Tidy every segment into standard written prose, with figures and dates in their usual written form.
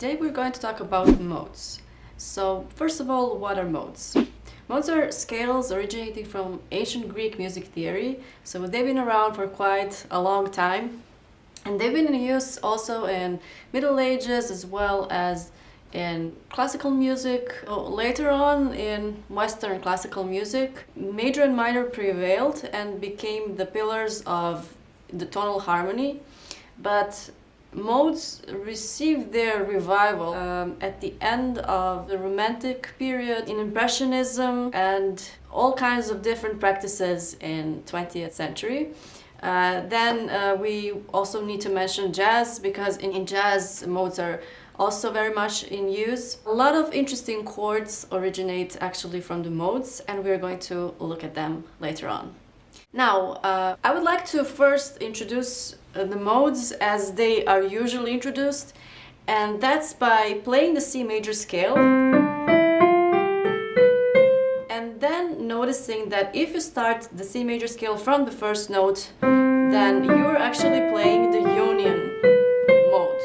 Today we're going to talk about modes. So first of all, what are modes? Modes are scales originating from ancient Greek music theory, so they've been around for quite a long time, and they've been in use also in Middle Ages as well as in classical music. Later on in Western classical music, major and minor prevailed and became the pillars of the tonal harmony, but modes received their revival at the end of the Romantic period, in Impressionism, and all kinds of different practices in 20th century. Then we also need to mention jazz, because in jazz modes are also very much in use. A lot of interesting chords originate actually from the modes, and we're going to look at them later on. Now, I would like to first introduce the modes as they are usually introduced, and that's by playing the C major scale and then noticing that if you start the C major scale from the first note, then you're actually playing the Ionian mode.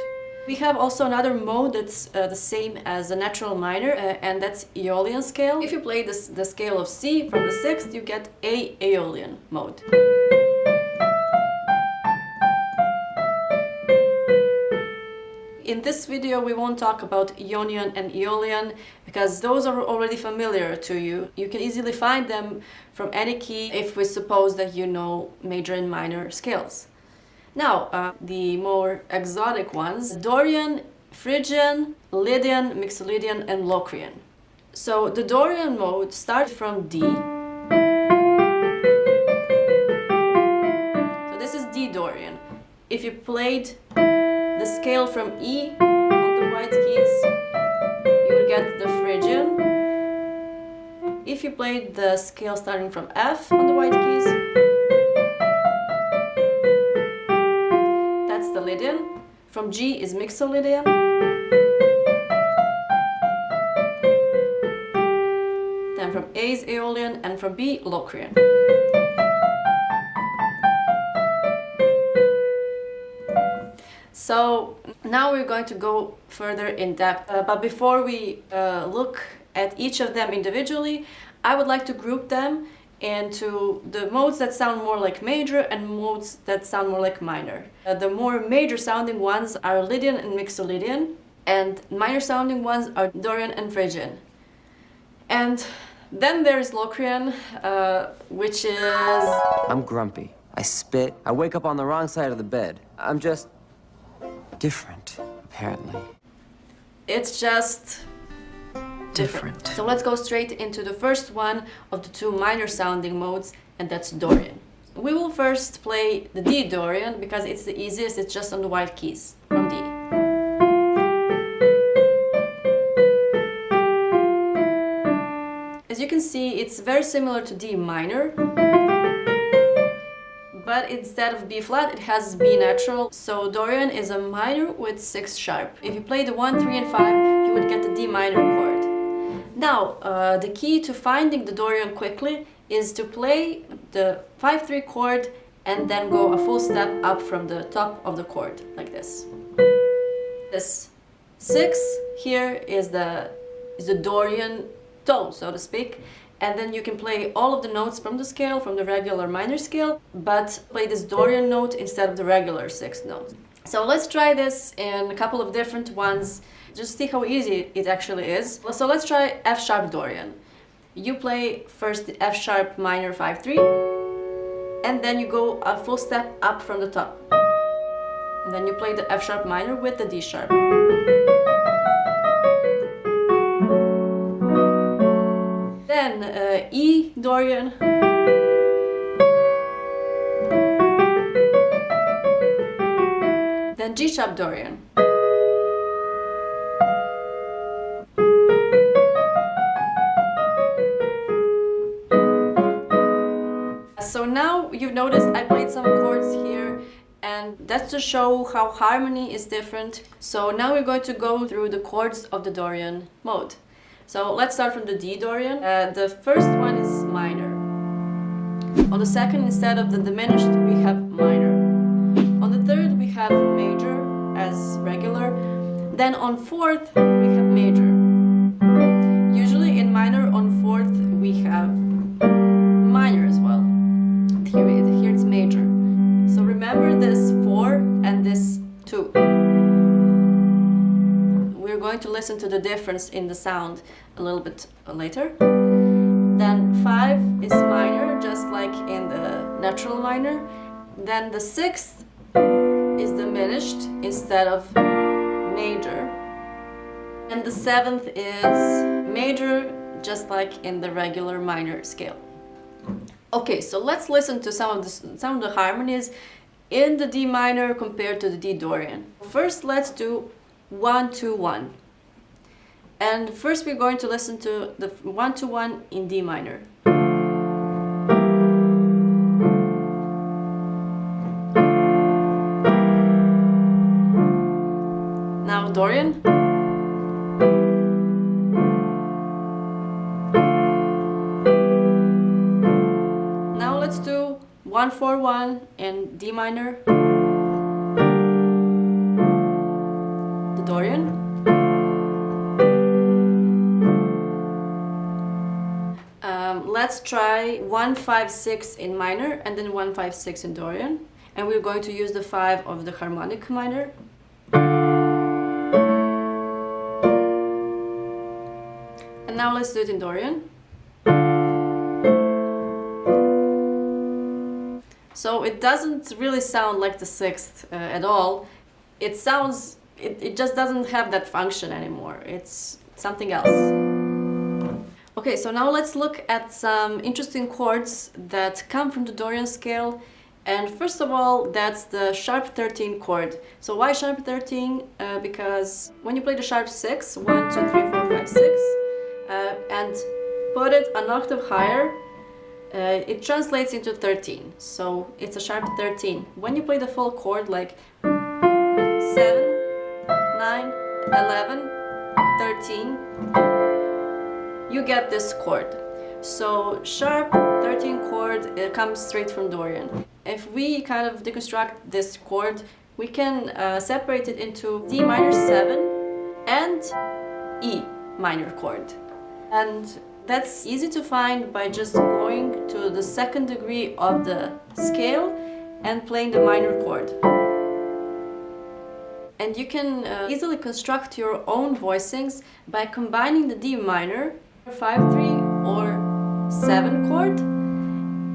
We have also another mode that's the same as a natural minor, and that's Aeolian scale. If you play the scale of C from the sixth, you get a Aeolian mode. In this video we won't talk about Ionian and Aeolian because those are already familiar to you. You can easily find them from any key if we suppose that you know major and minor scales. Now, the more exotic ones: Dorian, Phrygian, Lydian, Mixolydian, and Locrian. So the Dorian mode starts from D. So this is D Dorian. If you played the scale from E on the white keys, you would get the Phrygian. If you played the scale starting from F on the white keys, that's the Lydian. From G is Mixolydian. Then from A is Aeolian, and from B, Locrian. So now we're going to go further in depth, but before we look at each of them individually, I would like to group them into the modes that sound more like major and modes that sound more like minor. The more major sounding ones are Lydian and Mixolydian, and minor sounding ones are Dorian and Phrygian. And then there's Locrian, which is... I'm grumpy. I spit. I wake up on the wrong side of the bed. I'm just different, apparently. It's just different. So let's go straight into the first one of the two minor sounding modes, and that's Dorian. We will first play the D Dorian because it's the easiest. It's just on the white keys from D. As you can see, it's very similar to D minor, but instead of B flat, it has B natural. So Dorian is a minor with 6 sharp. If you play the 1, 3, and 5, you would get the D minor chord. Now, the key to finding the Dorian quickly is to play the 5-3 chord and then go a full step up from the top of the chord, like this. This 6 here is the Dorian tone, so to speak. And then you can play all of the notes from the scale, from the regular minor scale, but play this Dorian note instead of the regular 6th note. So let's try this in a couple of different ones, just see how easy it actually is. So let's try F sharp Dorian. You play first the F sharp minor 5-3, and then you go a full step up from the top. And then you play the F sharp minor with the D sharp. Then E Dorian, then G sharp Dorian, so now you've noticed I played some chords here, and that's to show how harmony is different. So now we're going to go through the chords of the Dorian mode. So let's start from the D Dorian. The first one is minor. On the second, instead of the diminished, we have minor. On the third, we have major as regular. Then on fourth, we have major. Usually in minor, on fourth, we have minor as well. Here it's major. So remember this 4 and this 2. We're going to listen to the difference in the sound a little bit later. Then 5 is minor, just like in the natural minor. Then the 6th is diminished instead of major. And the 7th is major, just like in the regular minor scale. Okay, so let's listen to some of the harmonies in the D minor compared to the D Dorian. First, let's do 1 2 1. And first we're going to listen to the 1 2 1 in D minor. Now Dorian. Now let's do 1 4 1 in D minor. The Dorian. Let's try 1 5 6 in minor and then 1 5 6 in Dorian. And we're going to use the 5 of the harmonic minor. And now let's do it in Dorian. So it doesn't really sound like the 6th at all. It sounds, it just doesn't have that function anymore. It's something else. Okay, so now let's look at some interesting chords that come from the Dorian scale. And first of all, that's the sharp 13 chord. So why sharp 13? Because when you play the sharp 6, 1, 2, 3, 4, 5, 6, and put it an octave higher, it translates into 13. So it's a sharp 13. When you play the full chord like 7, 9, 11, 13, you get this chord. So sharp 13 chord, it comes straight from Dorian. If we kind of deconstruct this chord, we can separate it into D minor 7 and E minor chord. And that's easy to find by just going to the 2nd degree of the scale and playing the minor chord. And you can easily construct your own voicings by combining the D minor, 5-3 or 7 chord,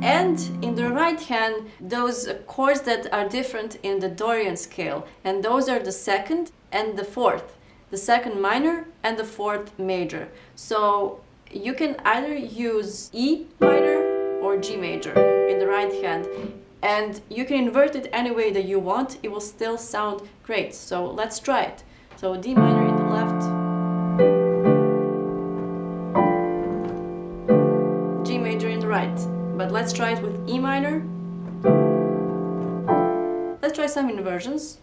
and in the right hand those chords that are different in the Dorian scale, and those are the 2nd and the 4th, the 2nd minor and the 4th major. So you can either use E minor or G major in the right hand, and you can invert it any way that you want. It will still sound great. So let's try it. So D minor in the left, G major in the right. But let's try it with E minor. Let's try some inversions.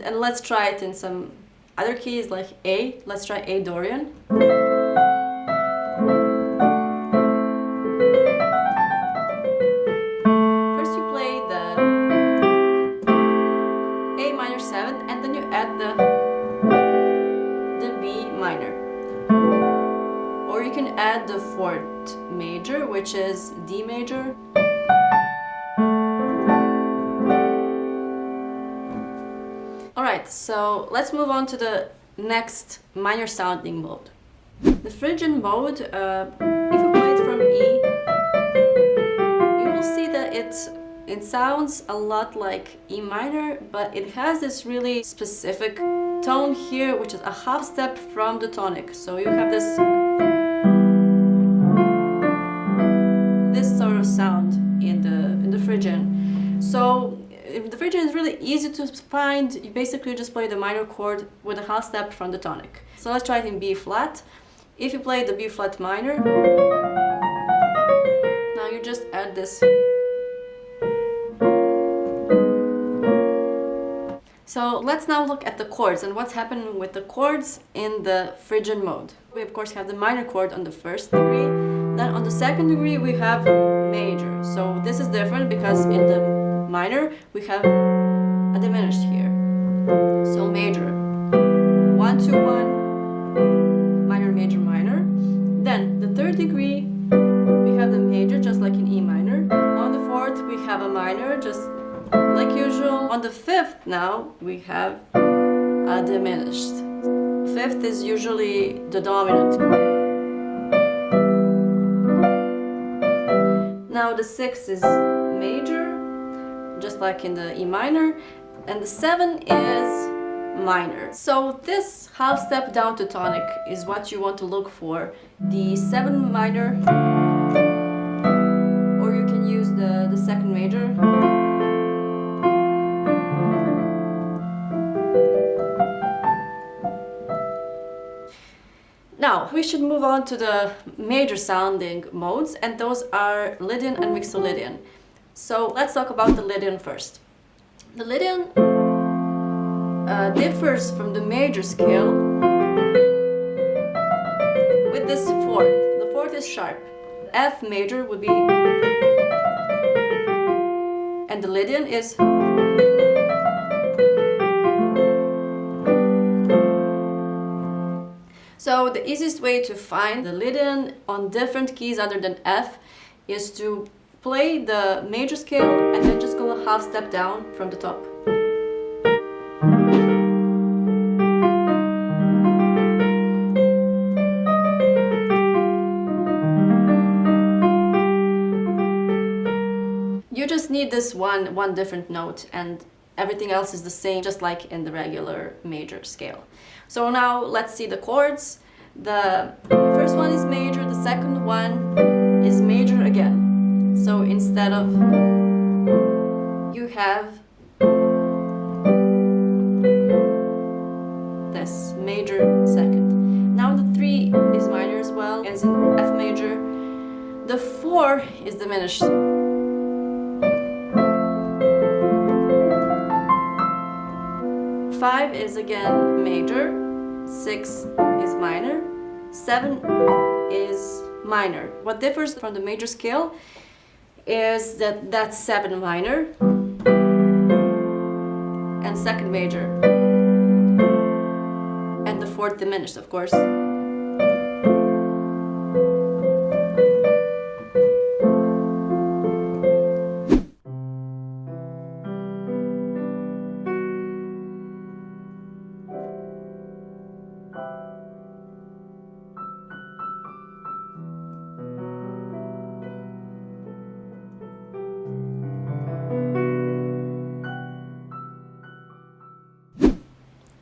And let's try it in some other keys like A. Let's try A Dorian. First you play the A minor 7 and then you add the B minor. Or you can add the 4th major, which is D major. Alright, so let's move on to the next minor sounding mode. The Phrygian mode, if you play it from E, you will see that it sounds a lot like E minor, but it has this really specific tone here, which is a half step from the tonic. So you have this sort of sound in the Phrygian. So the Phrygian is really easy to find. You basically just play the minor chord with a half step from the tonic. So let's try it in B flat. If you play the B flat minor, now you just add this. So let's now look at the chords and what's happening with the chords in the Phrygian mode. We of course have the minor chord on the 1st degree, Then on the second degree we have major. So this is different because in the minor we have a diminished here. So major. 1, 2, 1, minor, major, minor. Then the third degree we have the major just like in E minor. On the fourth we have a minor just like usual. On the fifth now we have a diminished. Fifth is usually the dominant. Now the sixth is major, just like in the E minor, and the 7 is minor. So this half step down to tonic is what you want to look for. The 7 minor, or you can use the second major. Now, we should move on to the major sounding modes, and those are Lydian and Mixolydian. So let's talk about the Lydian first. The Lydian differs from the major scale with this fourth. The fourth is sharp. F major would be, and the Lydian is. So the easiest way to find the Lydian on different keys other than F is to play the major scale and then just go a half step down from the top. You just need this one different note and everything else is the same, just like in the regular major scale. So now let's see the chords. The first one is major, the second one is major again. So instead of, you have this major second. Now the 3 is minor as well, as in F major. The 4 is diminished. Five is again major, 6 is minor, 7 is minor. What differs from the major scale is that that's 7 minor and second major, and the 4th diminished, of course.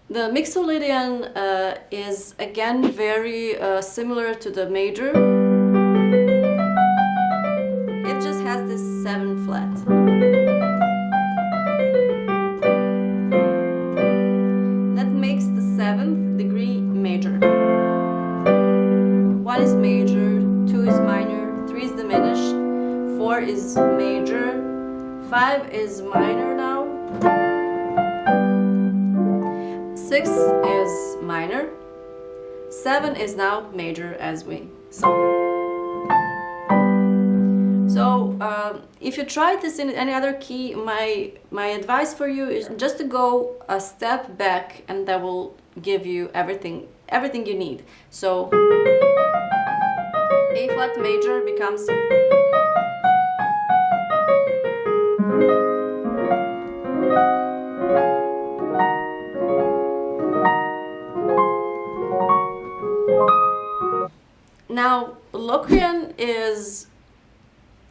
The Mixolydian is again very similar to the major. It just has this 7 flat. That makes the 7th degree major. 1 is major, 2 is minor, 3 is diminished, 4 is major, 5 is minor now. 6 is minor, 7 is now major as we saw. So if you try this in any other key, my advice for you is just to go a step back, and that will give you everything you need. So A flat major becomes Now, Locrian is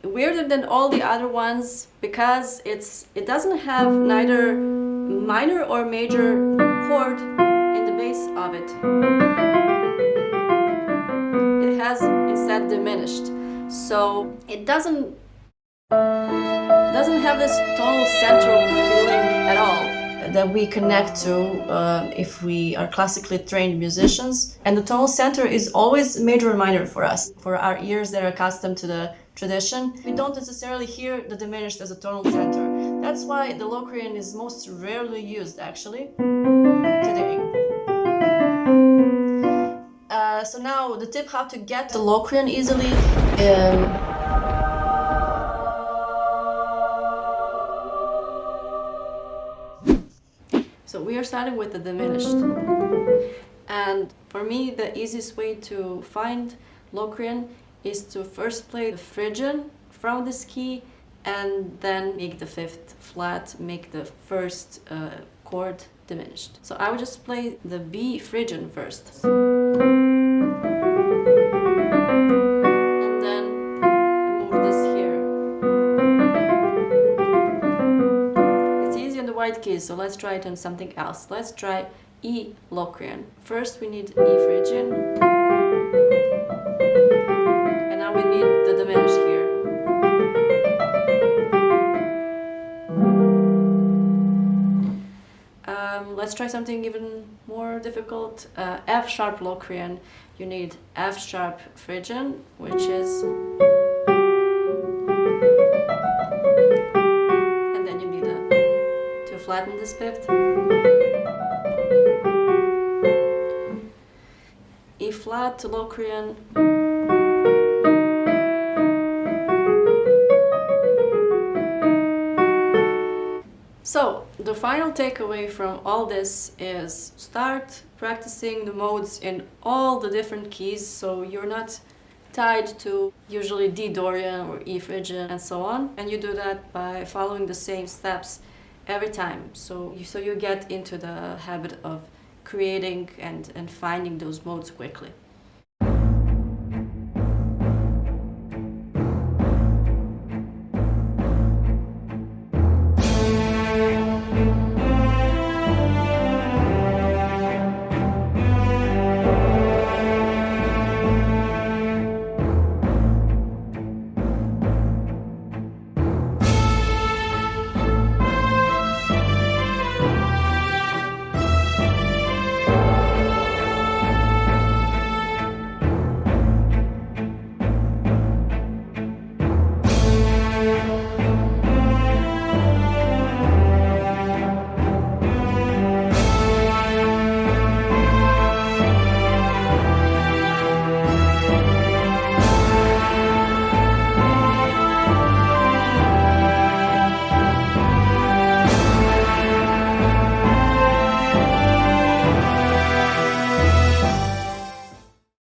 weirder than all the other ones because it doesn't have neither minor or major chord in the base of it. It has instead diminished. So it doesn't have this tonal central feeling at all that we connect to if we are classically trained musicians. And the tonal center is always major or minor for us. For our ears that are accustomed to the tradition, we don't necessarily hear the diminished as a tonal center. That's why the Locrian is most rarely used actually today. So now the tip how to get the Locrian easily. So we are starting with the diminished. And for me, the easiest way to find Locrian is to first play the Phrygian from this key and then make the fifth flat, make the first chord diminished. So I would just play the B Phrygian first. And then move this here. It's easy on the white keys, so let's try it on something else. Let's try E Locrian. First we need E Phrygian. And now we need the diminished here. Let's try something even more difficult. F sharp Locrian. You need F sharp Phrygian, which is, and then you need to flatten this fifth. E flat to Locrian. So, the final takeaway from all this is start practicing the modes in all the different keys, so you're not tied to usually D Dorian or E Phrygian and so on, and you do that by following the same steps every time, so you get into the habit of creating and finding those modes quickly.